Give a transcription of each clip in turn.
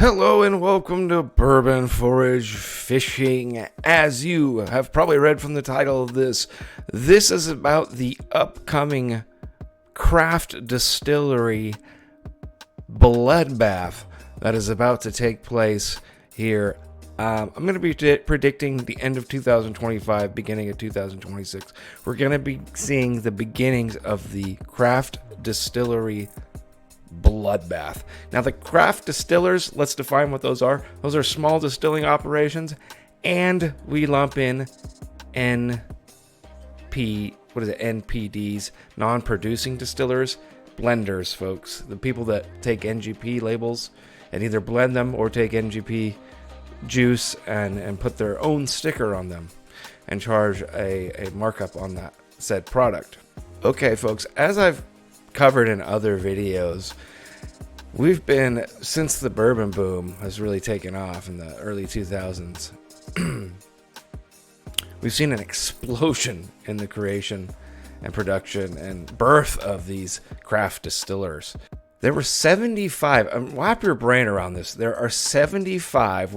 Hello and welcome to Bourbon Forage Fishing. As you have probably read from the title of this is about the upcoming craft distillery bloodbath that is about to take place here. I'm going to be predicting the end of 2025, beginning of 2026. We're going to be seeing the beginnings of the craft distillery bloodbath. Now, the craft distillers, let's define what those are. Those are small distilling operations, and we lump in NPDs, non-producing distillers, blenders, folks. The people that take NGP labels and either blend them or take NGP juice and put their own sticker on them and charge a markup on that said product. Okay, folks, as I've covered in other videos, we've been, since the bourbon boom has really taken off in the early 2000s, we've seen an explosion in the creation and production and birth of these craft distillers. There were 75, wrap your brain around this, there are 75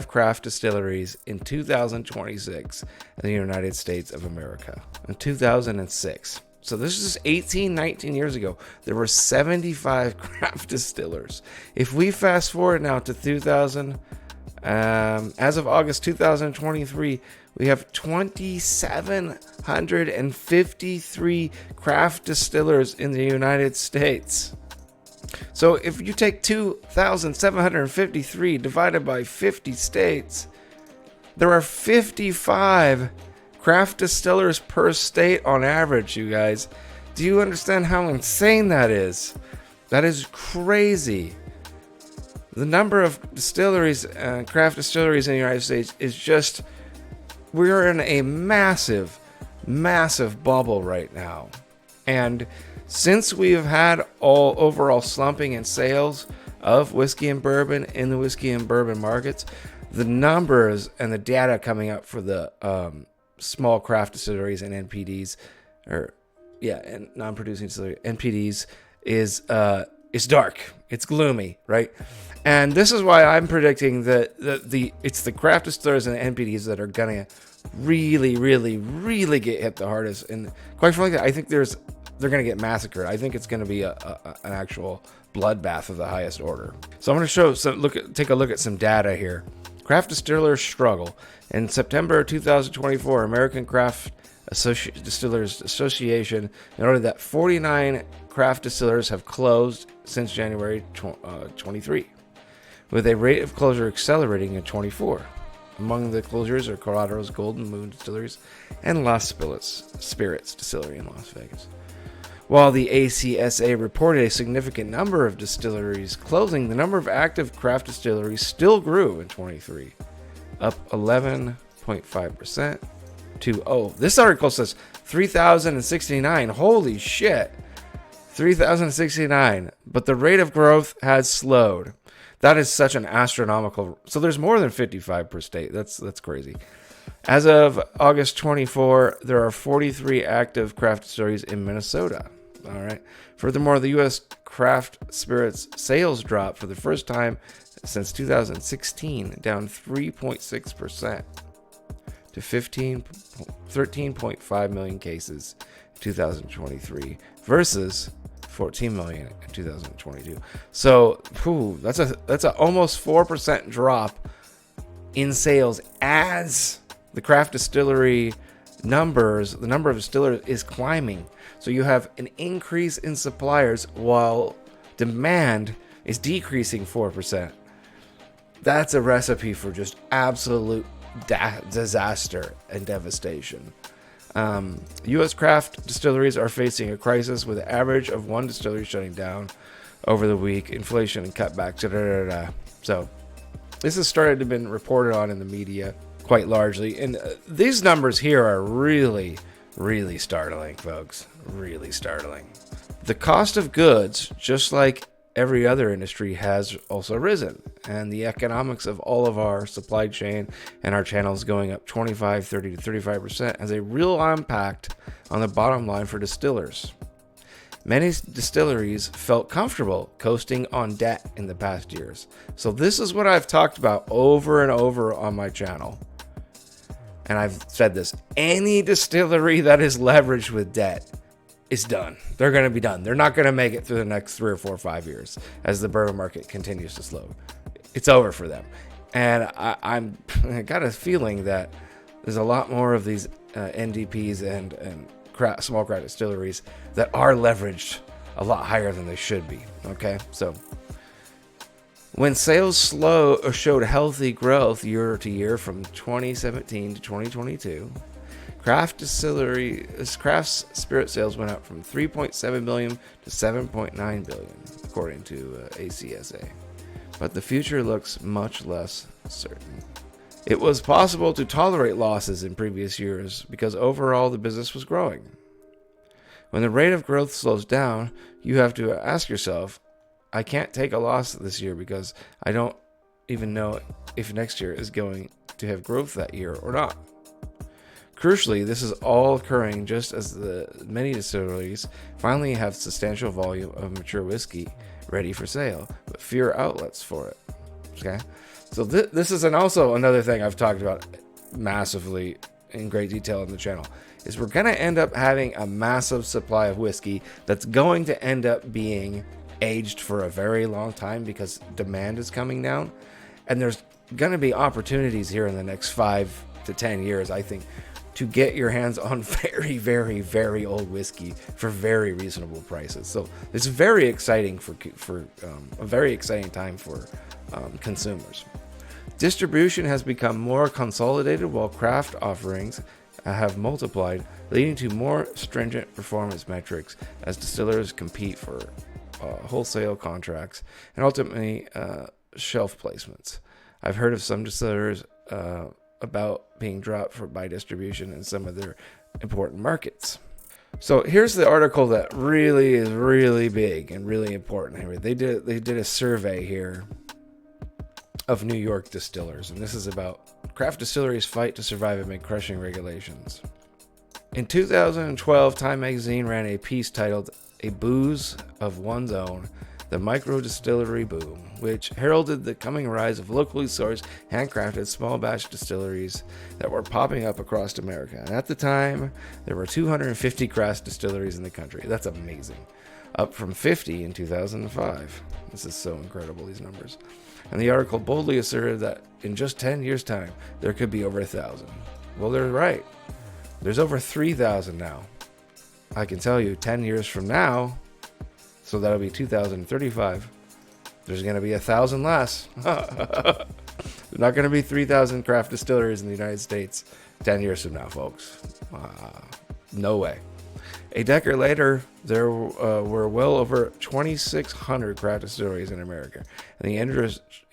craft distilleries in 2026 in the United States of America. In 2006. So this is 18, 19 years ago. There were 75 craft distillers. If we fast forward now to 2000, as of August 2023, we have 2,753 craft distillers in the United States. So if you take 2,753 divided by 50 states, there are 55 craft distillers per state on average, you guys. Do you understand how insane that is? That is crazy. The number of distilleries, craft distilleries in the United States is just, we're in a massive, massive bubble right now. And since we have had all overall slumping in sales of whiskey and bourbon in the whiskey and bourbon markets, the numbers and the data coming up for the small craft distilleries and NPDs, and non-producing distilleries, NPDs is dark. It's gloomy, right? And this is why I'm predicting that it's the craft distillers and the NPDs that are gonna really, really, really get hit the hardest. And quite frankly, I think they're gonna get massacred. I think it's gonna be an actual bloodbath of the highest order. So I'm gonna take a look at some data here. Craft distillers struggle. In September 2024, American Craft Distillers Association noted that 49 craft distillers have closed since January 23, with a rate of closure accelerating in 24. Among the closures are Colorado's Golden Moon Distilleries and Lost Spirits Distillery in Las Vegas. While the ACSA reported a significant number of distilleries closing, the number of active craft distilleries still grew in 23, up 11.5% to, this article says 3,069. Holy shit. 3,069. But the rate of growth has slowed. That is such an astronomical. So there's more than 55 per state. That's crazy. As of August 24, there are 43 active craft distilleries in Minnesota. All right. Furthermore, the U.S. craft spirits sales dropped for the first time since 2016, down 3.6% to 13.5 million cases in 2023 versus 14 million in 2022. So, that's a almost 4% drop in sales as the craft distillery numbers, the number of distillers is climbing. So you have an increase in suppliers while demand is decreasing 4%. That's a recipe for just absolute disaster and devastation. U.S. craft distilleries are facing a crisis with an average of one distillery shutting down over the week, inflation and cutbacks. So this has started to been reported on in the media quite largely. And these numbers here are really, really startling, folks. Really startling. The cost of goods, just like every other industry, has also risen. And the economics of all of our supply chain and our channels going up 25, 30 to 35% has a real impact on the bottom line for distillers. Many distilleries felt comfortable coasting on debt in the past years. So this is what I've talked about over and over on my channel. And I've said this, any distillery that is leveraged with debt is done. They're going to be done. They're not going to make it through the next 3 or 4 or 5 years as the bourbon market continues to slow. It's over for them. And I got a feeling that there's a lot more of these NDPs and small craft distilleries that are leveraged a lot higher than they should be. Okay, so when sales showed healthy growth year to year from 2017 to 2022, craft spirit sales went up from 3.7 billion to 7.9 billion, according to ACSA. But the future looks much less certain. It was possible to tolerate losses in previous years because overall the business was growing. When the rate of growth slows down, you have to ask yourself, I can't take a loss this year because I don't even know if next year is going to have growth that year or not. Crucially, this is all occurring just as the many distilleries finally have substantial volume of mature whiskey ready for sale, but fewer outlets for it. Okay? So this is also another thing I've talked about massively in great detail on the channel, is we're going to end up having a massive supply of whiskey that's going to end up being aged for a very long time because demand is coming down. And there's going to be opportunities here in the next 5 to 10 years, I think, to get your hands on very, very, very old whiskey for very reasonable prices. So it's very exciting for a very exciting time for consumers. Distribution has become more consolidated while craft offerings have multiplied, leading to more stringent performance metrics as distillers compete for wholesale contracts and ultimately shelf placements. I've heard of some distillers about being dropped by distribution in some of their important markets. So here's the article that really is really big and really important here. They did a survey here of New York distillers, and this is about craft distilleries' fight to survive amid crushing regulations. In 2012, Time magazine ran a piece titled "A Booze of One's Own: The Micro Distillery Boom," which heralded the coming rise of locally sourced, handcrafted, small batch distilleries that were popping up across America. And at the time, there were 250 craft distilleries in the country. That's amazing. Up from 50 in 2005. This is so incredible, these numbers. And the article boldly asserted that in just 10 years' time, there could be over 1,000. Well, they're right. There's over 3,000 now. I can tell you, 10 years from now, so that'll be 2035, there's going to be 1,000 less. There's not going to be 3,000 craft distilleries in the United States 10 years from now, folks. No way. A decade later, there were well over 2,600 craft distilleries in America, and the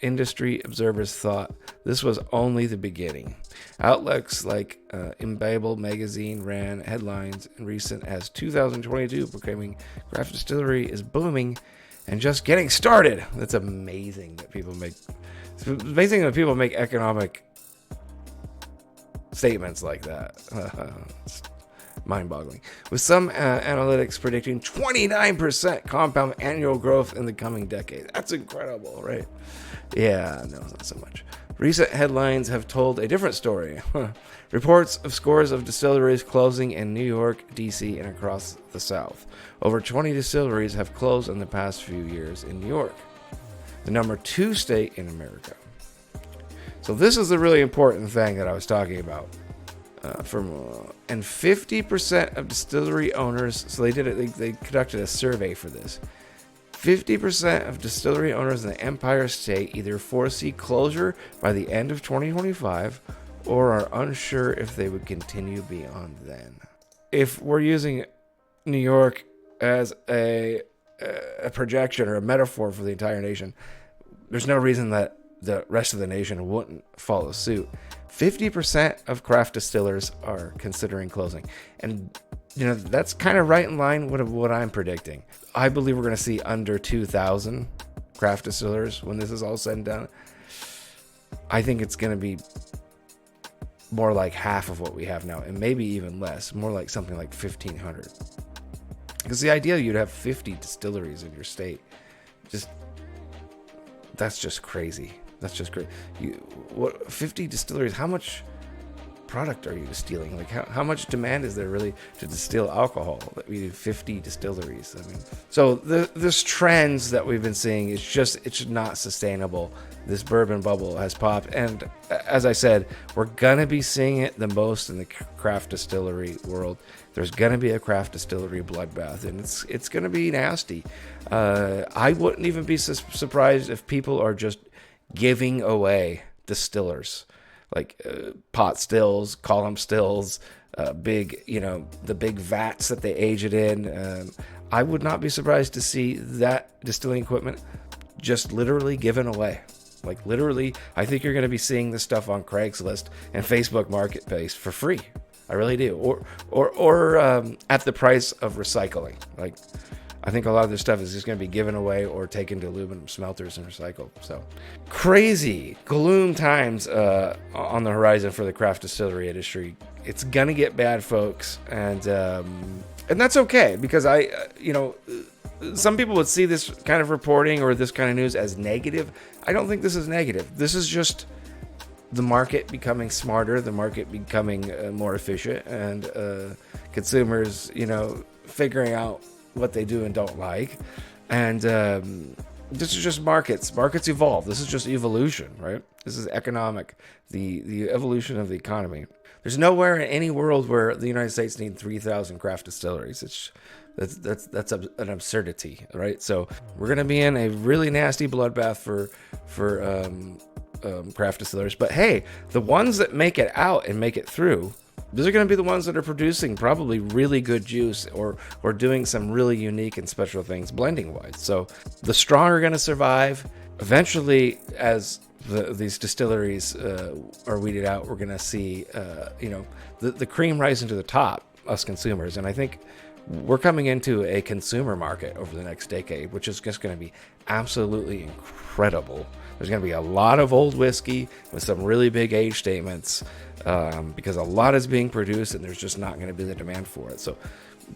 industry observers thought this was only the beginning. Outlets like Imbibe magazine ran headlines in recent as 2022 proclaiming craft distillery is booming and just getting started. That's amazing that people make. It's amazing that people make economic statements like that. It's mind-boggling. With some analytics predicting 29% compound annual growth in the coming decade. That's incredible, right? Yeah, no, not so much. Recent headlines have told a different story. Reports of scores of distilleries closing in New York, D.C., and across the South. Over 20 distilleries have closed in the past few years in New York, the number 2 state in America. So this is the really important thing that I was talking about. And 50% of distillery owners, so they conducted a survey for this. 50% of distillery owners in the Empire State either foresee closure by the end of 2025 or are unsure if they would continue beyond then. If we're using New York as a projection or a metaphor for the entire nation, there's no reason that the rest of the nation wouldn't follow suit. 50% of craft distillers are considering closing. And, that's kind of right in line with what I'm predicting. I believe we're going to see under 2,000 craft distillers when this is all said and done. I think it's going to be more like half of what we have now, and maybe even less, more like something like 1,500. Because the idea you'd have 50 distilleries in your state, that's just crazy. That's just crazy. 50 distilleries, how much product are you distilling? Like how much demand is there really to distill alcohol that we do 50 distilleries? I mean, so this trends that we've been seeing it's not sustainable. This bourbon bubble has popped, and as I said, we're gonna be seeing it the most in the craft distillery world. There's gonna be a craft distillery bloodbath, and it's gonna be nasty. I wouldn't even be surprised if people are just giving away distillers, like pot stills, column stills, big, the big vats that they age it in. I would not be surprised to see that distilling equipment just literally given away. Like literally, I think you're going to be seeing this stuff on Craigslist and Facebook Marketplace for free. I really do, or at the price of recycling. Like, I think a lot of this stuff is just going to be given away or taken to aluminum smelters and recycled. So, crazy gloom times on the horizon for the craft distillery industry. It's going to get bad, folks, and that's okay, because some people would see this kind of reporting or this kind of news as negative. I don't think this is negative. This is just the market becoming smarter, the market becoming more efficient, and consumers, figuring out what they do and don't like. And this is just markets. Markets evolve. This is just evolution, right? This is economic, the evolution of the economy. There's nowhere in any world where the United States needs 3,000 craft distilleries. That's an absurdity, right? So we're gonna be in a really nasty bloodbath for craft distillers. But hey, the ones that make it out and make it through, those are going to be the ones that are producing probably really good juice or doing some really unique and special things blending wise. So the strong are going to survive. Eventually, as these distilleries are weeded out, we're going to see the cream rising to the top, us consumers. And I think we're coming into a consumer market over the next decade, which is just going to be absolutely incredible. There's going to be a lot of old whiskey with some really big age statements, because a lot is being produced and there's just not going to be the demand for it. So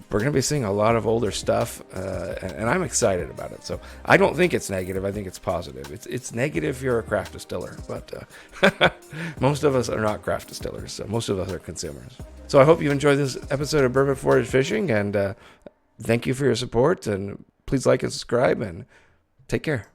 we're going to be seeing a lot of older stuff, and I'm excited about it. So I don't think it's negative. I think it's positive. It's negative if you're a craft distiller, but most of us are not craft distillers. So most of us are consumers. So I hope you enjoyed this episode of Bourbon Forage Fishing, and thank you for your support, and please like and subscribe, and take care.